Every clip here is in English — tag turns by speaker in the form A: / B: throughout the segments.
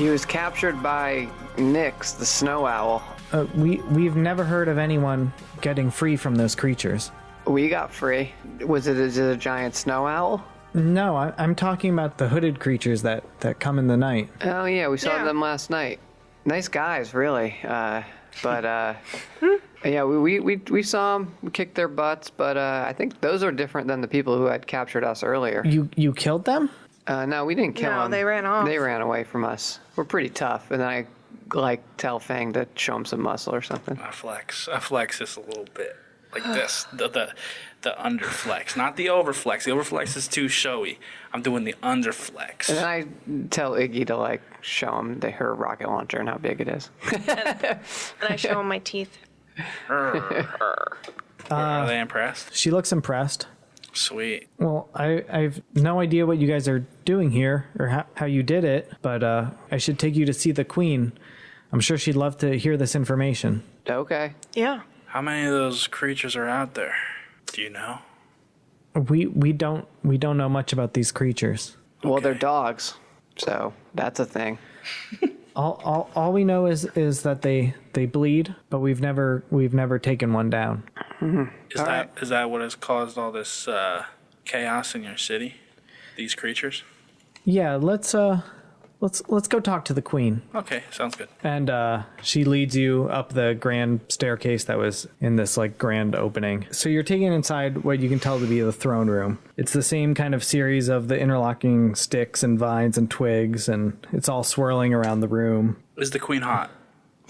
A: He was captured by Nyx, the snow owl.
B: We've never heard of anyone getting free from those creatures.
A: We got free. Was it a giant snow owl?
B: No, I'm talking about the hooded creatures that come in the night.
A: Oh, yeah, we saw them last night. Nice guys, really. Yeah, we saw them. We kicked their butts, but I think those are different than the people who had captured us earlier.
B: You killed them?
A: No, we didn't kill them.
C: No, they ran off.
A: They ran away from us. We're pretty tough, and then I tell Fang to show him some muscle or something.
D: I flex just a little bit. Like this, the underflex, not the overflex. The overflex is too showy. I'm doing the underflex.
A: And then I tell Iggy to show him her rocket launcher and how big it is.
C: And I show him my teeth.
D: Are they impressed?
B: She looks impressed.
D: Sweet.
B: Well, I've no idea what you guys are doing here or how you did it, but I should take you to see the queen. I'm sure she'd love to hear this information.
A: Okay.
C: Yeah.
D: How many of those creatures are out there? Do you know?
B: We don't know much about these creatures.
A: Well, they're dogs, so that's a thing.
B: All we know is that they bleed, but we've never taken one down.
A: Mm-hmm.
D: Is that what has caused all this chaos in your city? These creatures?
B: Yeah, let's go talk to the queen.
D: Okay, sounds good.
B: And she leads you up the grand staircase that was in this grand opening. So you're taken inside what you can tell to be the throne room. It's the same kind of series of the interlocking sticks and vines and twigs, and it's all swirling around the room.
D: Is the queen hot?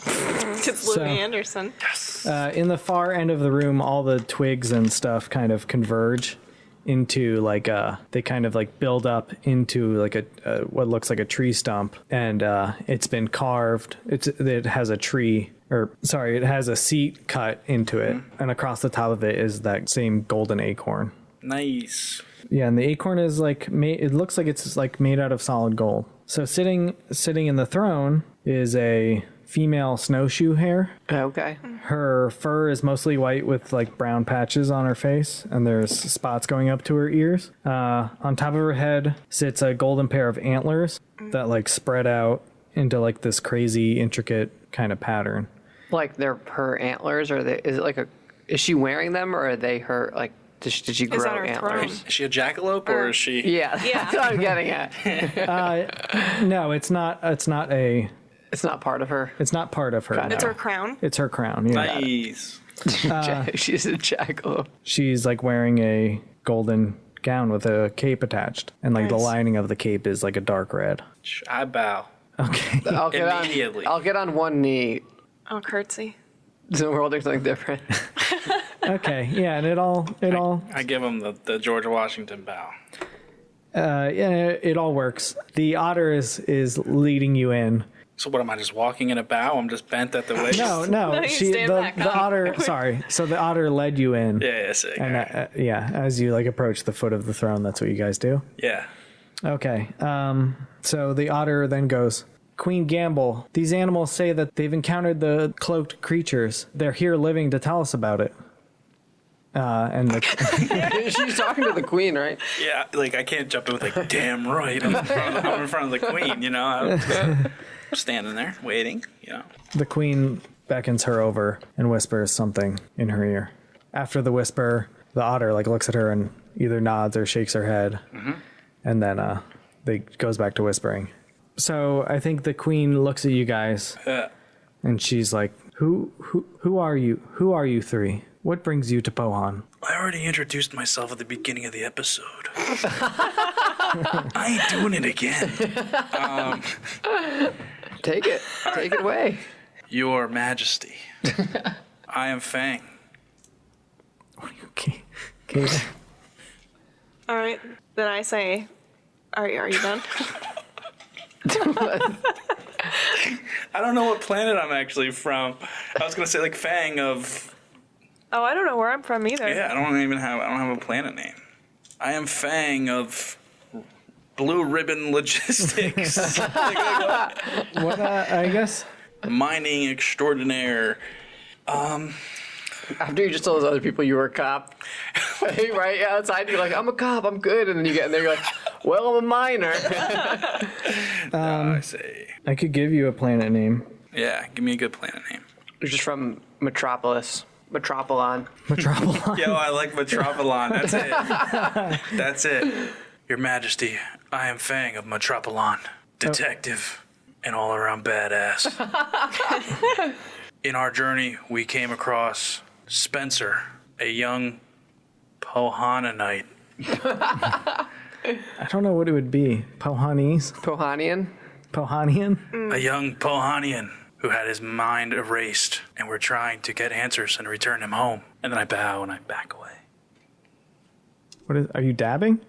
C: It's Louis Anderson.
D: Yes.
B: In the far end of the room, all the twigs and stuff kind of converge into they kind of build up into a what looks like a tree stump, and it's been carved. It has it has a seat cut into it, and across the top of it is that same golden acorn.
D: Nice.
B: Yeah, and the acorn is it looks like it's made out of solid gold. So sitting in the throne is a female snowshoe hare.
A: Okay.
B: Her fur is mostly white with brown patches on her face, and there's spots going up to her ears. On top of her head sits a golden pair of antlers that spread out into this crazy intricate kind of pattern.
A: They're her antlers, or is she wearing them, or are they her did she grow
C: that her
A: antlers?
C: throne?
D: Is she a jackalope, or is she?
A: Yeah, that's what I'm getting at.
B: No, it's not a.
A: It's not part of her.
B: It's not part of her.
A: Got it.
C: It's her crown.
B: It's her crown. Yeah.
D: Nice.
A: She's a jackalope.
B: She's wearing a golden gown with a cape attached, and the
C: Nice.
B: lining of the cape is a dark red.
D: I bow.
B: Okay.
D: Immediately.
A: I'll get on one knee.
C: Oh, curtsy.
A: So we're all doing something different.
B: Okay. Yeah, and it all.
D: I give him the George Washington bow.
B: Yeah, it all works. The otter is leading you in.
D: So what am I, just walking in a bow? I'm just bent at the waist?
B: No.
C: You stand back
B: The
C: up.
B: otter. Sorry. So the otter led you in.
D: Yeah, sick.
B: And as you approach the foot of the throne, that's what you guys do.
D: Yeah.
B: Okay. So the otter then goes, Queen Gamble, these animals say that they've encountered the cloaked creatures. They're here living to tell us about it. And
A: She's talking to the queen, right?
D: Yeah, I can't jump in with damn right. I'm in front of the queen, I'm just standing there waiting,
B: the queen beckons her over and whispers something in her ear. After the whisper, the otter looks at her and either nods or shakes her head. Mm-hmm. And then they goes back to whispering. So I think the queen looks at you guys and she's like, Who are you? Who are you three? What brings you to Pohan?
D: I already introduced myself at the beginning of the episode. I ain't doing it again.
A: Take it away.
D: Your Majesty. I am Fang.
B: Okay.
C: All right. Then I say, are you done?
D: I don't know what planet I'm actually from. I was gonna say Fang of.
C: Oh, I don't know where I'm from either.
D: Yeah, I don't have a planet name. I am Fang of Blue Ribbon Logistics.
B: What? I guess.
D: Mining extraordinaire.
A: After you just told those other people you were a cop, right outside, you're like, I'm a cop, I'm good. And then you get in there, you're like, well, I'm a miner.
D: I say.
B: I could give you a planet name.
D: Yeah, give me a good planet name.
A: It's just from Metropolis. Metropolon.
B: Metropolon.
D: Yo, I like Metropolon. That's it. That's it. Your Majesty, I am Fang of Metropolon, detective and all-around badass. In our journey, we came across Spencer, a young Pohananite.
B: I don't know what it would be. Pohanese?
A: Pohanian?
B: Pohanian?
D: A young Pohanian who had his mind erased, and we're trying to get answers and return him home. And then I bow and I back away.
B: What is? Are you dabbing?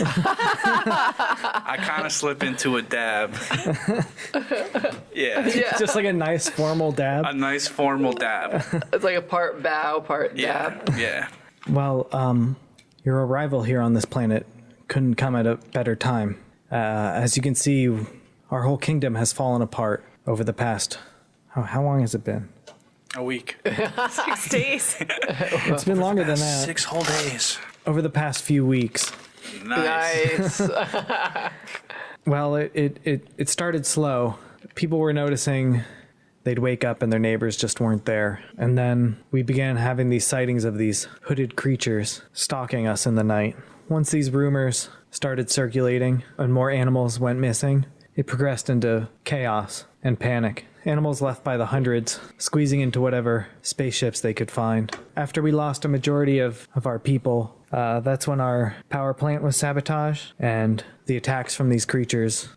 D: I kind of slip into a dab. Yeah.
B: Just like a nice formal dab.
D: A nice formal dab.
A: It's like a part bow, part dab.
D: Yeah.
B: Well, your arrival here on this planet couldn't come at a better time. As you can see, our whole kingdom has fallen apart over the past. How long has it been?
D: A week.
C: 6 days.
B: It's been longer than that.
D: 6 whole days.
B: Over the past few weeks.
D: Nice.
B: Well, it started slow. People were noticing they'd wake up and their neighbors just weren't there. And then we began having these sightings of these hooded creatures stalking us in the night. Once these rumors started circulating and more animals went missing, it progressed into chaos and panic. Animals left by the hundreds, squeezing into whatever spaceships they could find. After we lost a majority of our people, that's when our power plant was sabotaged, and the attacks from these creatures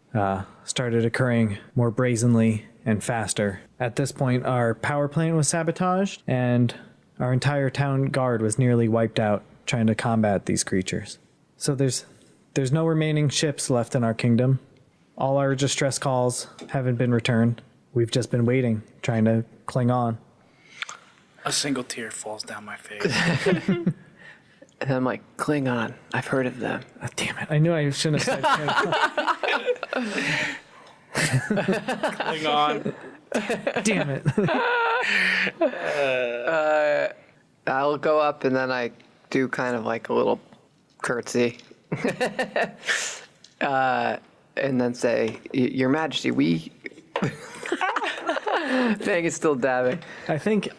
B: started occurring more brazenly and faster. At this point, our power plant was sabotaged, and our entire town guard was nearly wiped out trying to combat these creatures. So there's no remaining ships left in our kingdom. All our distress calls haven't been returned. We've just been waiting, trying to cling on.
D: A single tear falls down my face.
A: And I'm like, Klingon. I've heard of them.
B: Oh, damn it. I knew I shouldn't have said
D: Hang on.
B: damn it.
A: I'll go up and then I do kind of like a little curtsy. And then say, Your Majesty, we... Fang is still dabbing.
B: I think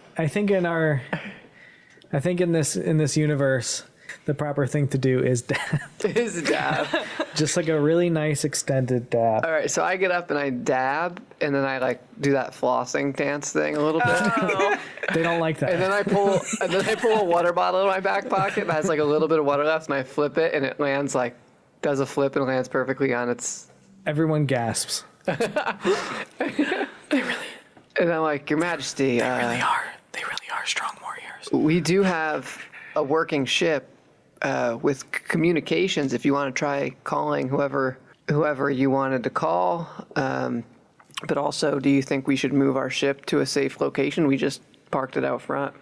B: in this universe, the proper thing to do is dab.
A: Is a dab.
B: Just like a really nice extended dab.
A: All right, so I get up and I dab, and then I like do that flossing dance thing a little bit.
B: They don't like that.
A: And then I pull a water bottle in my back pocket that has like a little bit of water left, and I flip it, and it lands like does a flip and lands perfectly on its.
B: Everyone gasps.
A: And I'm like, Your Majesty,
D: They really are strong warriors.
A: we do have a working ship with communications. If you want to try calling whoever you wanted to call, but also, do you think we should move our ship to a safe location? We just parked it out front.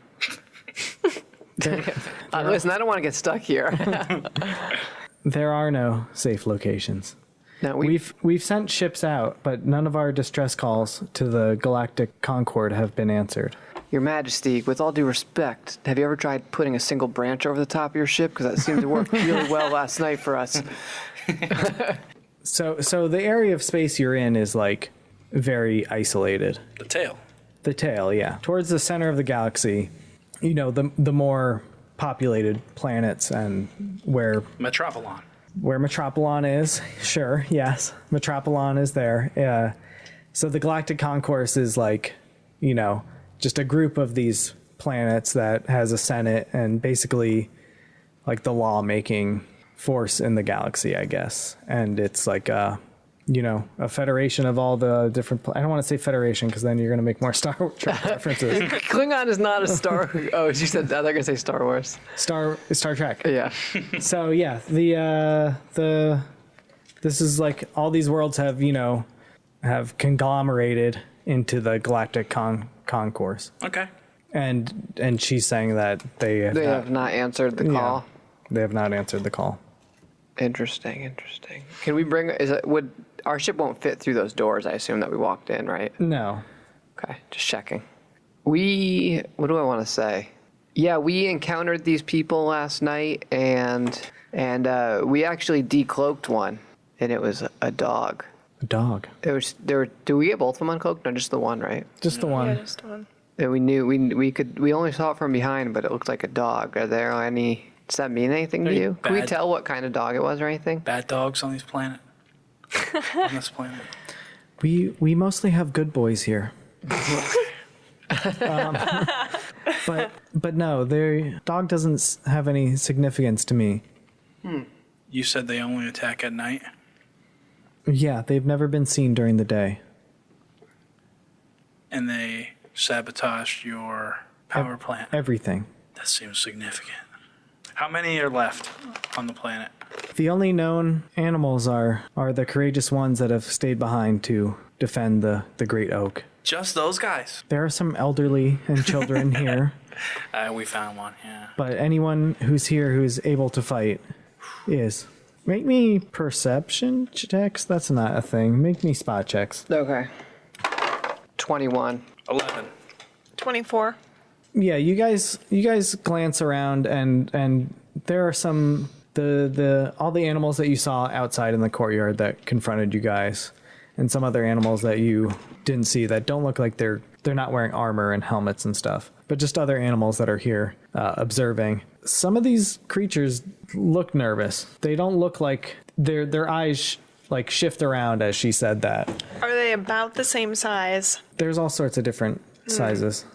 A: Listen, I don't want to get stuck here.
B: There are no safe locations.
A: No,
B: We've sent ships out, but none of our distress calls to the Galactic Concord have been answered.
A: Your Majesty, with all due respect, have you ever tried putting a single branch over the top of your ship? Because that seemed to work really well last night for us.
B: So the area of space you're in is like very isolated.
D: The tail.
B: The tail, yeah. Towards the center of the galaxy, you know, the more populated planets and where
D: Metropolon.
B: Metropolon is, sure, yes. Metropolon is there. So the Galactic Concourse is like, you know, just a group of these planets that has a senate and basically like the law-making force in the galaxy, I guess. And it's like a federation of all the different... I don't want to say federation because then you're going to make more Star Trek references.
A: Klingon is not a Star... Oh, you said... They're going to say Star Wars.
B: Star Trek.
A: Yeah.
B: So yeah, this is like all these worlds have conglomerated into the Galactic Concourse.
D: Okay.
B: And she's saying that they
A: have not answered the call.
B: They have not answered the call.
A: Interesting. Can we bring... Would... Our ship won't fit through those doors, I assume, that we walked in, right?
B: No.
A: Okay, just checking. What do I want to say? Yeah, we encountered these people last night, and we actually decloaked one, and it was a dog.
B: A dog.
A: Do we get both of them uncloaked? No, just the one, right?
B: Just the
C: Yeah,
B: one.
C: just one.
A: And we knew we only saw it from behind, but it looked like a dog. Are there any? Does that mean anything to
D: Any
A: you? Can we
D: bad-
A: tell what kind of dog it was or anything?
D: Bad dogs on this planet. On this planet.
B: We mostly have good boys here. But no, their dog doesn't have any significance to me.
D: You said they only attack at night?
B: Yeah, they've never been seen during the day.
D: And they sabotaged your power plant.
B: Everything.
D: That seems significant. How many are left on the planet?
B: The only known animals are the courageous ones that have stayed behind to defend the great oak.
D: Just those guys.
B: There are some elderly and children here,
D: We found one, yeah.
B: but anyone who's here who's able to fight is. Make me perception checks. That's not a thing. Make me spot checks.
A: Okay. 21.
D: 11.
C: 24.
B: Yeah, you guys glance around and there are some all the animals that you saw outside in the courtyard that confronted you guys, and some other animals that you didn't see that don't look like they're not wearing armor and helmets and stuff, but just other animals that are here observing. Some of these creatures look nervous. They don't look like their eyes like shift around as she said that.
C: Are they about the same size?
B: There's all sorts of different sizes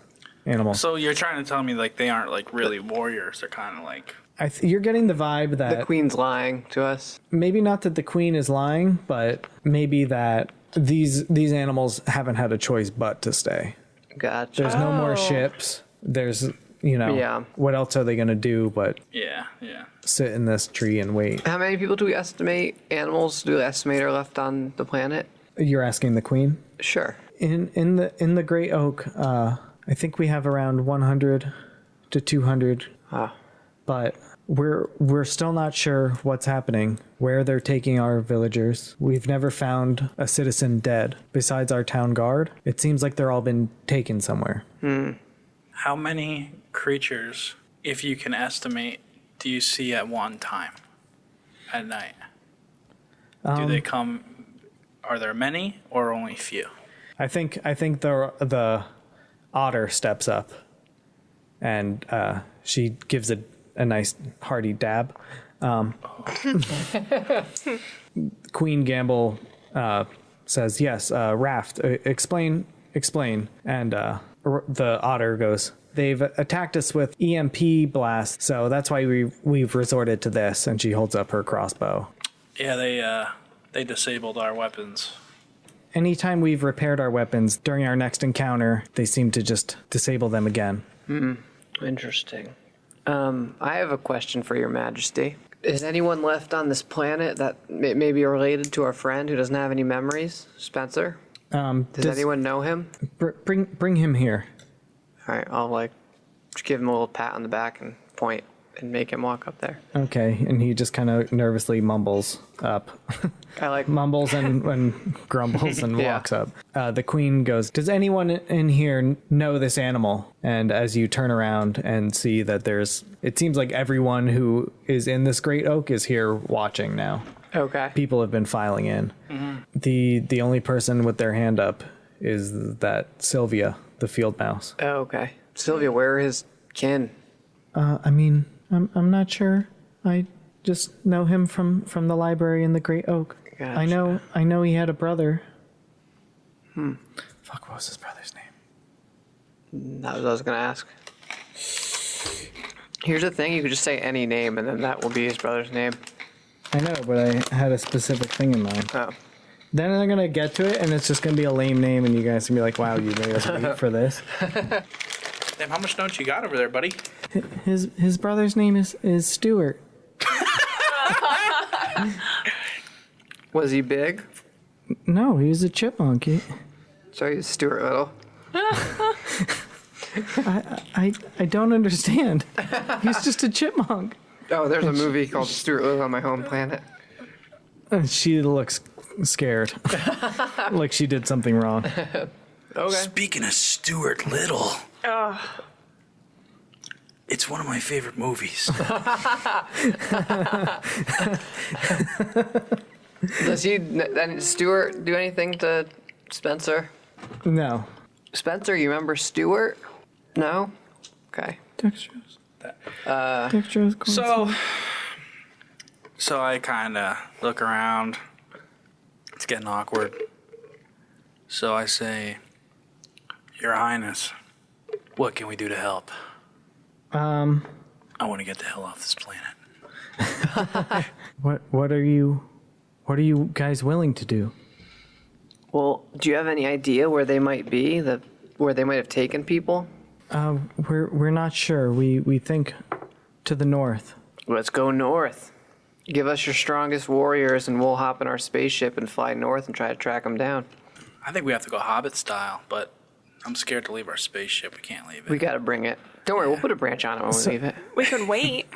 B: animals.
D: So you're trying to tell me like they aren't like really warriors. They're kind of like...
B: You're getting the vibe that
A: The queen's lying to us.
B: maybe not that the queen is lying, but maybe that these animals haven't had a choice but to stay.
A: Gotcha.
B: There's no more
C: Oh.
B: ships. There's,
A: Yeah.
B: what else are they going to do but
D: Yeah.
B: sit in this tree and wait?
A: How many people do we estimate, animals do we estimate are left on the planet?
B: You're asking the queen?
A: Sure.
B: In the Great Oak, I think we have around 100 to 200,
A: Ah.
B: but we're still not sure what's happening, where they're taking our villagers. We've never found a citizen dead besides our town guard. It seems like they're all been taken somewhere.
D: How many creatures, if you can estimate, do you see at one time at night? Do they come... Are there many or only few?
B: I think the otter steps up, and she gives a nice hearty dab. Queen Gamble says, "Yes, Raft. Explain." And the otter goes, "They've attacked us with EMP blast, so that's why we've resorted to this." And she holds up her crossbow.
D: Yeah, they disabled our weapons.
B: Anytime we've repaired our weapons during our next encounter, they seem to just disable them again.
A: Interesting. I have a question for your majesty. Is anyone left on this planet that may be related to our friend who doesn't have any memories? Spencer? Does anyone know him?
B: Bring him here.
A: All right, I'll just give him a little pat on the back and point and make him walk up there.
B: Okay, and he just kind of nervously mumbles up. Mumbles and grumbles and
A: Yeah.
B: walks up. The queen goes, "Does anyone in here know this animal?" And as you turn around and see that it seems like everyone who is in this great oak is here watching now.
A: Okay.
B: People have been filing in. The only person with their hand up is that Sylvia, the field mouse.
A: Oh, okay. Sylvia, where are his kin?
B: I'm not sure. I just know him from the library in the Great Oak.
A: Gotcha.
B: I know he had a brother. Fuck, what was his brother's name?
A: That was what I was going to ask. Here's the thing, you could just say any name and then that will be his brother's name.
B: I know, but I had a specific thing in mind.
A: Oh.
B: Then I'm gonna get to it, and it's just gonna be a lame name, and you guys can be like, "Wow, you made us wait for this."
D: Damn, how much notes you got over there, buddy?
B: His brother's name is Stuart.
A: Was he big?
B: No, he was a chipmunk.
A: Sorry, Stuart Little.
B: I don't understand. He's just a chipmunk.
A: Oh, there's a movie called Stuart Little on My Home Planet.
B: And she looks scared, like she did something wrong.
A: Okay.
D: Speaking of Stuart Little, it's one of my favorite movies.
A: Then Stuart do anything to Spencer?
B: No.
A: Spencer, you remember Stuart? No? Okay.
B: Dextrose. Dextrose.
D: So I kind of look around. It's getting awkward. So I say, Your Highness, what can we do to help? I want to get the hell off this planet.
B: What are you guys willing to do?
A: Well, do you have any idea where they might be? Where they might have taken people?
B: We're not sure. We think to the north.
A: Let's go north. Give us your strongest warriors, and we'll hop in our spaceship and fly north and try to track them down.
D: I think we have to go Hobbit style, but I'm scared to leave our spaceship. We can't leave it.
A: We gotta bring it. Don't worry, we'll put a branch on it when we leave it.
C: We could wait.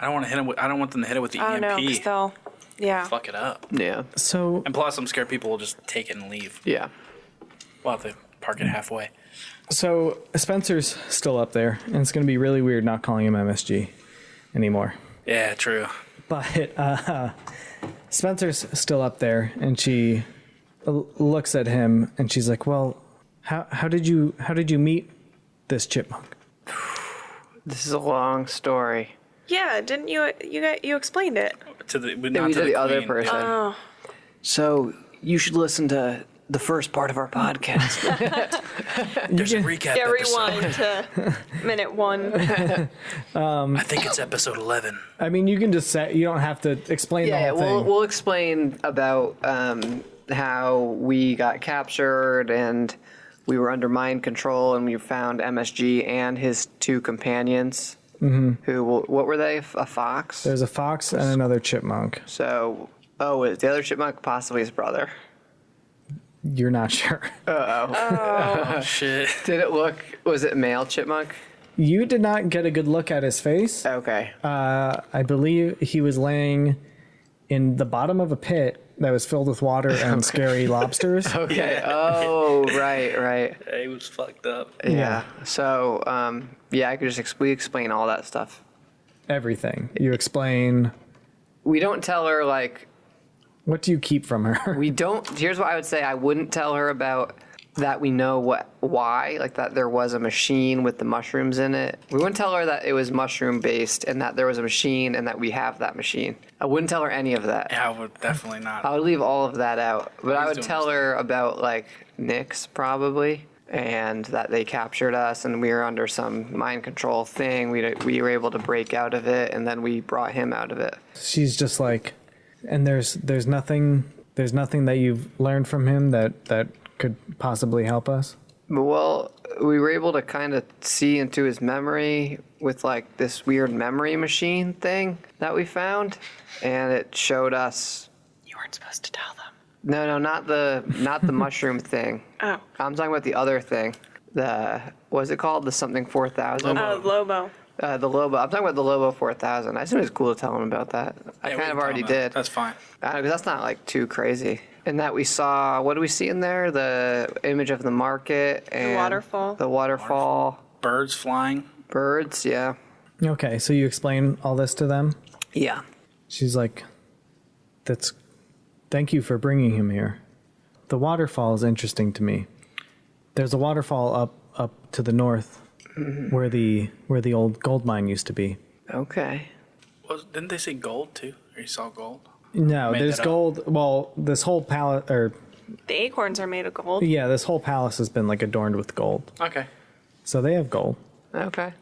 D: I don't want to hit them. I don't want them to hit it with the
C: Oh
D: EMP.
C: no, because they'll. Yeah.
D: Fuck it up.
A: Yeah.
B: So
D: And plus, I'm scared people will just take it and leave.
A: Yeah.
D: We'll have to park it halfway.
B: Spencer's still up there, and it's going to be really weird not calling him MSG anymore.
D: Yeah, true.
B: But Spencer's still up there, and she looks at him, and she's like, "Well, how did you meet this chipmunk?"
A: This is a long story.
C: Yeah, didn't you explained it?
D: To the
A: Yeah,
D: not
A: we
D: to
A: did the other
D: queen.
A: person.
C: Oh.
A: So you should listen to the first part of our podcast.
D: There's a recap
C: Yeah,
D: episode.
C: rewind to minute 1.
D: I think it's episode 11.
B: I mean, you can just say, you don't have to explain the
A: Yeah,
B: whole thing.
A: we'll explain about how we got captured and we were under mind control, and we found MSG and his 2 companions. Who? What were they? A fox.
B: There's a fox and another chipmunk.
A: So, is the other chipmunk possibly his brother?
B: You're not sure.
D: Oh, shit.
A: Did it look? Was it male chipmunk?
B: You did not get a good look at his face.
A: Okay.
B: I believe he was laying in the bottom of a pit that was filled with water and scary lobsters.
A: Okay. Oh, right.
D: He was fucked up.
A: Yeah. So, I could just we explain all that stuff.
B: Everything. You explain.
A: We don't tell her
B: What do you keep from her?
A: we don't. Here's what I would say. I wouldn't tell her about that. We know why, that there was a machine with the mushrooms in it. We wouldn't tell her that it was mushroom based and that there was a machine and that we have that machine. I wouldn't tell her any of that.
D: Yeah, I would definitely not.
A: I would leave all of that out, but I
D: Please
A: would
D: don't
A: tell her about Nyx probably, and that they captured us and we were under some mind control thing. We were able to break out of it, and then we brought him out of it.
B: She's just like, and there's nothing that you've learned from him that could possibly help us.
A: Well, we were able to kind of see into his memory with this weird memory machine thing that we found, and it showed us.
C: You weren't supposed to tell them.
A: No, not the mushroom thing.
C: Oh.
A: I'm talking about the other thing. What's it called? The something 4000.
C: Oh, Lobo.
A: The Lobo. I'm talking about the Lobo 4000. I assume it's cool to tell him about that. I
D: Yeah, we
A: kind of
D: can
A: already
D: tell them
A: did.
D: That's fine.
A: Because that's not too crazy. And that we saw, what do we see in there? The image of the market and
C: waterfall.
A: The waterfall.
D: Birds flying.
A: Birds, yeah.
B: Okay, so you explain all this to them?
A: Yeah.
B: She's like, thank you for bringing him here. The waterfall is interesting to me. There's a waterfall up to the north where the old gold mine used to be.
A: Okay.
D: Didn't they say gold too? Or you saw gold?
B: No,
D: Made
B: there's
D: that up.
B: gold. Well, this whole palace, or
C: The acorns are made of gold.
B: yeah, this whole palace has been adorned with gold.
D: Okay.
B: So they have gold.
A: Okay.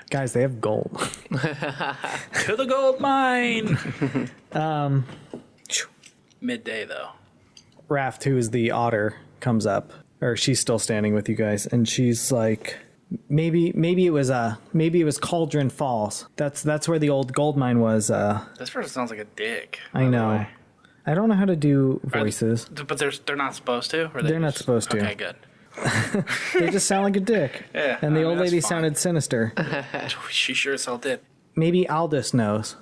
B: Guys, they have gold.
D: To the gold mine. Midday though.
B: Raft, who is the otter, comes up, or she's still standing with you guys, and she's like, maybe it was Cauldron Falls. That's where the old gold mine was.
D: This person sounds like a dick.
B: I know. I don't know how to do voices.
D: But they're not supposed to? Or
B: They're not supposed to.
D: Okay, good.
B: They just sound like a dick.
D: Yeah,
B: And the
D: I mean,
B: old
D: that's
B: lady
D: fine.
B: sounded sinister.
D: She sure as hell did.
B: Maybe Aldous knows.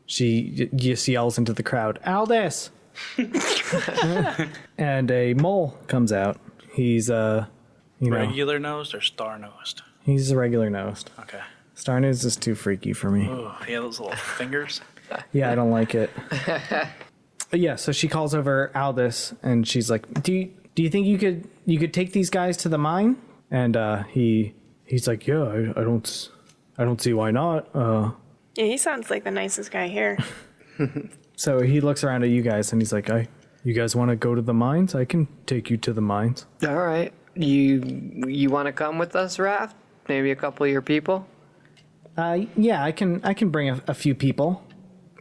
B: She just yells into the crowd, Aldous! And a mole comes out. He's
D: Regular nosed or star nosed?
B: he's a regular nosed.
D: Okay.
B: Star nose is too freaky for me.
D: Ooh, he had those little fingers.
B: Yeah, I don't like it. Yeah, so she calls over Aldous, and she's like, "Do you think you could take these guys to the mine?" And he's like, "Yeah, I don't see why not."
C: Yeah, he sounds like the nicest guy here.
B: So he looks around at you guys, and he's like, "You guys want to go to the mines? I can take you to the mines."
A: All right. You want to come with us, Raft? Maybe a couple of your people?
B: Yeah, I can bring a few people.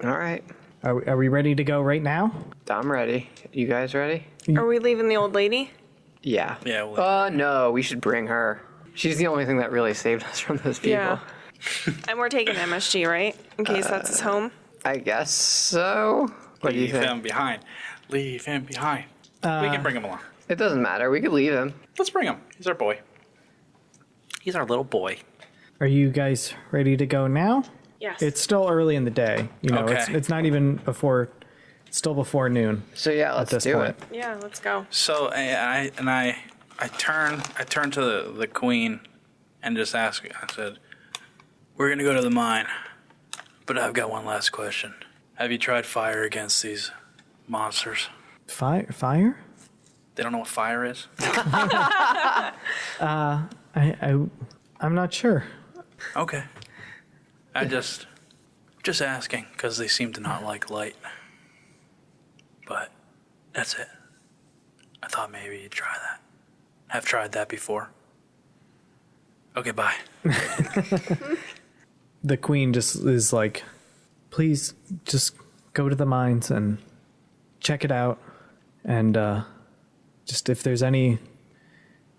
A: All right.
B: Are we ready to go right now?
A: I'm ready. You guys ready?
C: Are we leaving the old lady?
A: Yeah.
D: Yeah, well-
A: No, we should bring her. She's the only thing that really saved us from those people.
C: Yeah. And we're taking MSG, right? In case that's his home.
A: I guess so. What do you
D: Leave
A: think?
D: him behind. Leave him behind. We can bring him along.
A: It doesn't matter. We could leave him.
D: Let's bring him. He's our boy. He's our little boy.
B: Are you guys ready to go now?
C: Yes.
B: It's still early in the day. You know,
D: Okay.
B: it's not even before. It's still before noon.
A: So yeah, let's
B: this
A: do
B: point.
A: it.
C: Yeah, let's go.
D: So I turn to the queen and just ask. I said, "We're gonna go to the mine, but I've got one last question. Have you tried fire against these monsters?
B: Fire?
D: They don't know what fire is."
B: I'm not sure.
D: Okay. I just asking because they seem to not like light. But that's it. I thought maybe you'd try that. Have tried that before. Okay, bye.
B: The queen just is like, please just go to the mines and check it out. And just if there's any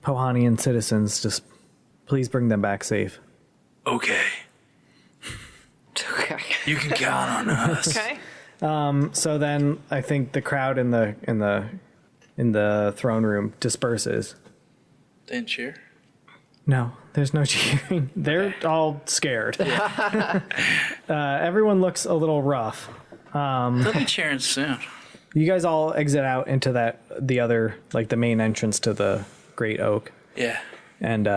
B: Pohanian citizens, just please bring them back safe.
D: Okay.
A: Okay.
D: You can count on us.
C: Okay.
B: So then I think the crowd in the throne room disperses.
D: Didn't cheer?
B: No, there's no cheering. They're all scared. Everyone looks a little rough.
D: They'll be cheering soon.
B: You guys all exit out into the other, like the main entrance to the Great Oak,
D: Yeah.
B: and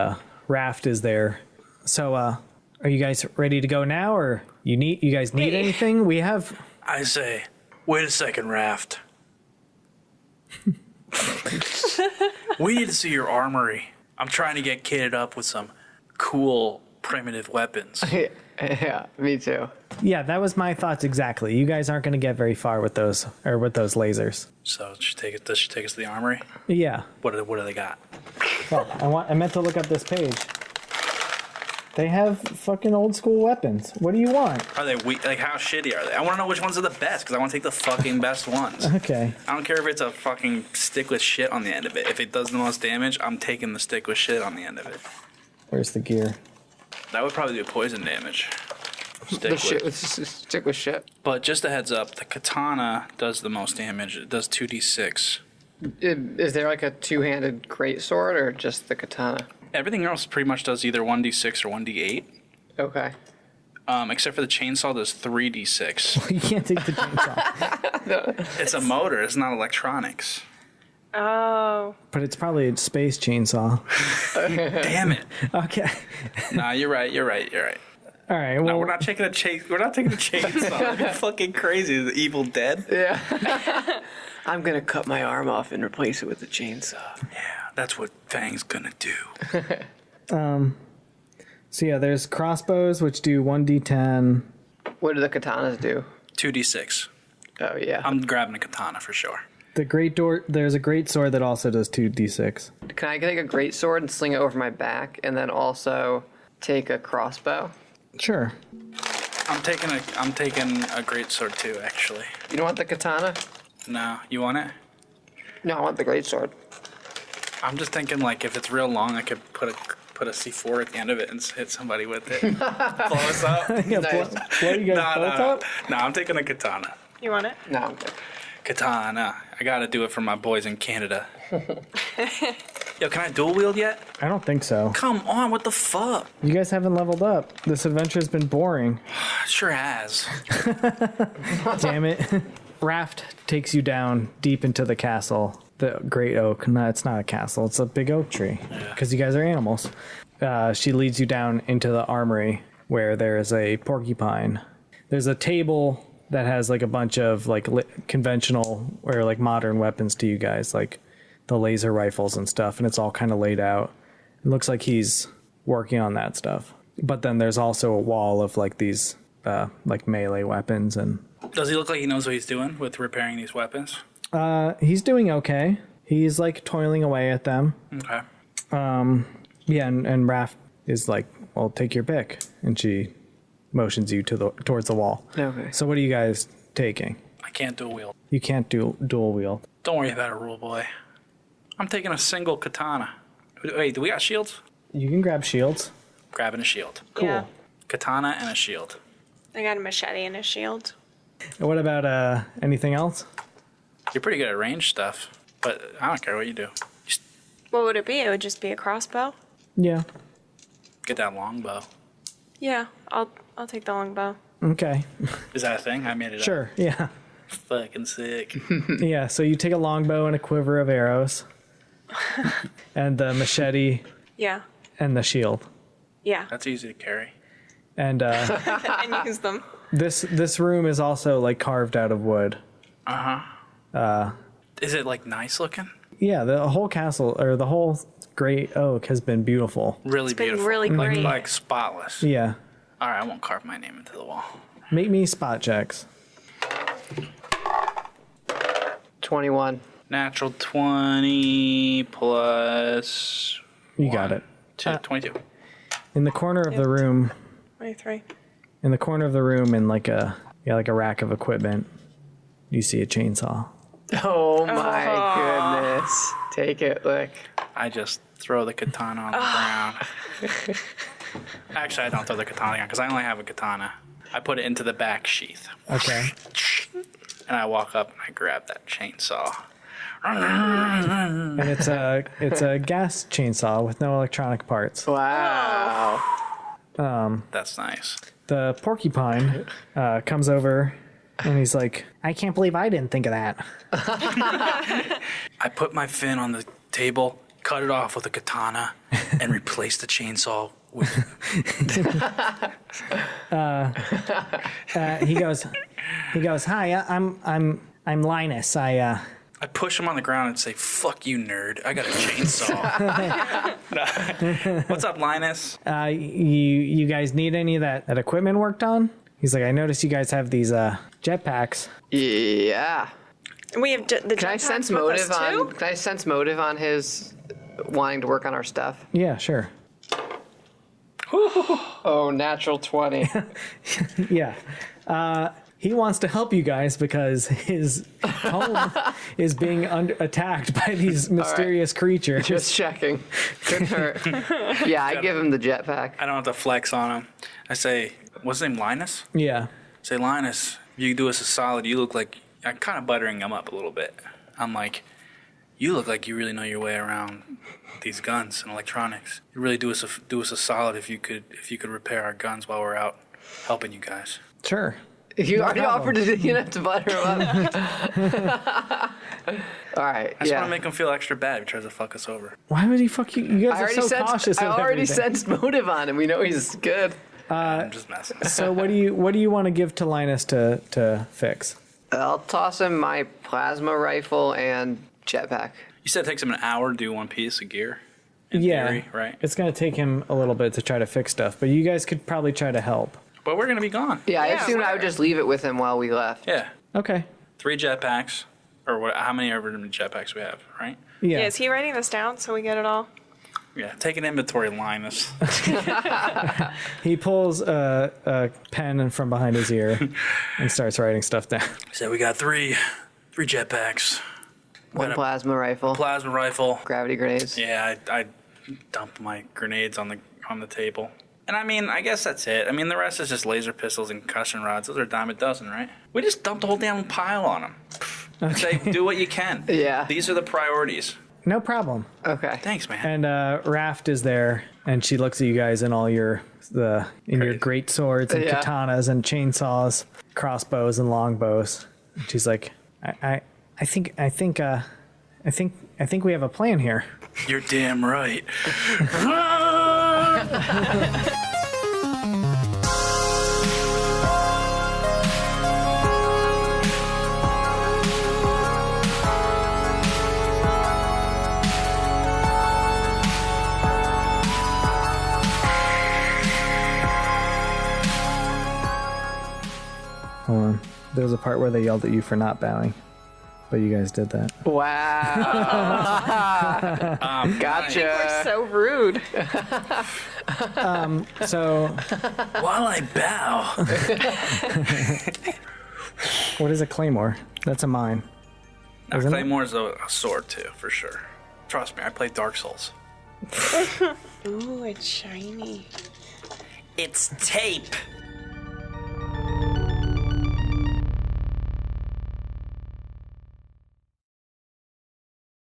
B: Raft is there. So, are you guys ready to go now, or you guys need
C: Wait.
B: anything? We have.
D: I say, wait a second, Raft. We need to see your armory. I'm trying to get kitted up with some cool primitive weapons.
A: Yeah, me too.
B: Yeah, that was my thoughts exactly. You guys aren't going to get very far with those lasers.
D: So does she take us to the armory?
B: Yeah.
D: What do they got?
B: Well, I meant to look up this page. They have fucking old school weapons. What do you want?
D: Are they weak? Like, how shitty are they? I want to know which ones are the best because I want to take the fucking best ones.
B: Okay.
D: I don't care if it's a fucking stick with shit on the end of it. If it does the most damage, I'm taking the stick with shit on the end of it.
B: Where's the gear?
D: That would probably do poison damage.
A: Stick with shit.
D: But just a heads up, the katana does the most damage. It does 2d6.
A: Is there like a two-handed greatsword or just the katana?
D: Everything else pretty much does either 1d6 or 1d8.
A: Okay.
D: Except for the chainsaw does 3d6.
B: You can't take the chainsaw.
D: It's a motor. It's not electronics.
C: Oh.
B: But it's probably a space chainsaw.
D: Damn it.
B: Okay.
D: Nah, you're right. You're right.
B: All right. Well,
D: No, we're not taking a We're not taking a chainsaw. That'd be fucking crazy. The Evil Dead.
A: Yeah. I'm gonna cut my arm off and replace it with a chainsaw.
D: Yeah, that's what Fang's gonna do.
B: So yeah, there's crossbows which do 1d10.
A: What do the katanas do?
D: 2d6.
A: Oh yeah.
D: I'm grabbing a katana for sure.
B: There's a great sword that also does 2d6.
A: Can I take a greatsword and sling it over my back, and then also take a crossbow?
B: Sure.
D: I'm taking a great sword too, actually.
A: You don't want the katana?
D: No, you want it?
A: No, I want the greatsword.
D: I'm just thinking like if it's real long, I could put a C4 at the end of it and hit somebody with it. Blow us up.
B: Yeah,
A: Nice.
B: blow you guys both up?
D: No, I'm taking a katana.
C: You want it?
A: No, I'm good.
D: Katana. I gotta do it for my boys in Canada. Yo, can I dual wield yet?
B: I don't think so.
D: Come on, what the fuck?
B: You guys haven't leveled up. This adventure's been boring.
D: It sure has.
B: Damn it. Raft takes you down deep into the castle, the Great Oak. No, it's not a castle. It's a big oak tree because you guys are animals. She leads you down into the armory where there is a porcupine. There's a table that has like a bunch of like conventional or like modern weapons to you guys, like the laser rifles and stuff, and it's all kind of laid out. It looks like he's working on that stuff. But then there's also a wall of like these like melee weapons. And
D: Does he look like he knows what he's doing with repairing these weapons?
B: he's doing okay. He's like toiling away at them.
D: Okay.
B: Yeah, and Raph is like, well, take your pick, and she motions you towards the wall.
A: Okay.
B: So what are you guys taking?
D: I can't dual wield.
B: You can't do dual wield.
D: Don't worry about it, rule boy. I'm taking a single katana. Wait, do we got shields?
B: You can grab shields.
D: Grabbing a shield.
B: Cool.
C: Yeah.
D: Katana and a shield.
C: I got a machete and a shield.
B: And what about anything else?
D: You're pretty good at range stuff, but I don't care what you do. Just
C: What would it be? It would just be a crossbow.
B: Yeah.
D: get that longbow.
C: Yeah, I'll take the longbow.
B: Okay.
D: Is that a thing? I made it
B: Sure. Yeah.
D: up. Fucking sick.
B: Yeah. So you take a longbow and a quiver of arrows, and the machete
C: Yeah,
B: and the shield.
C: yeah,
D: That's easy to carry.
B: And
C: and use them.
B: this room is also like carved out of wood.
D: Is it like nice looking?
B: Yeah, the whole castle or the whole great oak has been beautiful.
D: Really
C: been
D: beautiful.
C: really great.
D: Like spotless.
B: Yeah.
D: All right, I won't carve my name into the wall.
B: Make me spot checks.
A: 21.
D: Natural 20 plus
B: You got it.
D: 22.
B: In the corner of the room,
C: 23.
B: in like a rack of equipment, you see a chainsaw.
A: Oh my goodness. Take it, Lick.
D: I just throw the katana on the ground. Actually, I don't throw the katana on because I only have a katana. I put it into the back sheath.
B: Okay.
D: And I walk up and I grab that chainsaw.
B: And it's a gas chainsaw with no electronic parts.
A: Wow.
D: That's nice.
B: The porcupine comes over and he's like, I can't believe I didn't think of that.
D: I put my fin on the table, cut it off with a katana, and replace the chainsaw with.
B: He goes, hi, I'm Linus. I
D: push him on the ground and say, "Fuck you, nerd! I got a chainsaw." What's up, Linus?
B: you guys need any of that equipment worked on? He's like, I noticed you guys have these jetpacks.
A: Yeah.
C: We have the
A: Can I sense motive on? Can I sense motive on his wanting to work on our stuff?
B: Yeah, sure.
A: Oh, natural 20.
B: Yeah. He wants to help you guys because his home is being attacked by these mysterious creatures.
A: Just checking. Couldn't hurt. Yeah, I give him the jetpack.
D: I don't have to flex on him. I say, "What's his name, Linus?"
B: Yeah.
D: I say, "Linus, you do us a solid. You look like." I'm kind of buttering him up a little bit. I'm like, "You look like you really know your way around these guns and electronics. You really do us a solid if you could repair our guns while we're out helping you guys."
B: Sure.
A: You already
B: problem.
A: offered to you have to butter him up. All right.
D: I just
A: Yeah.
D: want to make him feel extra bad if he tries to fuck us over.
B: Why would he fuck you? You guys are so cautious
A: I
B: of
A: already
B: everything.
A: sensed motive on him. We know he's good.
D: I'm just messing.
B: So what do you want to give to Linus to fix?
A: I'll toss him my plasma rifle and jetpack.
D: You said it takes him an hour to do one piece of gear. In
B: Yeah.
D: theory, right?
B: It's gonna take him a little bit to try to fix stuff, but you guys could probably try to help.
D: But we're gonna be gone.
A: Yeah, I
C: Yeah,
A: assumed I would just leave it with him while we left.
D: Yeah.
B: Okay.
D: 3 jetpacks, or what? How many ever jetpacks we have, right?
B: Yeah.
C: Yeah, is he writing this down so we get it all?
D: Yeah. Take an inventory, Linus.
B: He pulls a pen from behind his ear and starts writing stuff down.
D: So we got three jetpacks,
A: One
D: Got a
A: plasma rifle,
D: plasma rifle.
A: gravity grenades.
D: Yeah, I dumped my grenades on the table. And I mean, I guess that's it. I mean, the rest is just laser pistols and concussion rods. Those are a dime a dozen, right? We just dumped the whole damn pile on them. Say, do what you can.
A: Yeah.
D: These are the priorities.
B: No problem.
A: Okay.
D: Thanks, man.
B: And Raft is there, and she looks at you guys in all your your great swords and
A: Yeah.
B: katanas and chainsaws, crossbows and longbows. And she's like, I think we have a plan here.
D: You're damn right.
B: There was a part where they yelled at you for not bowing, but you guys did that.
A: Wow. Gotcha.
C: We're so rude.
B: So,
D: While I bow.
B: what is a claymore? That's a mine.
D: Now,
B: Isn't it?
D: Claymore's a sword too, for sure. Trust me, I played Dark Souls.
C: Ooh, it's shiny.
E: It's tape.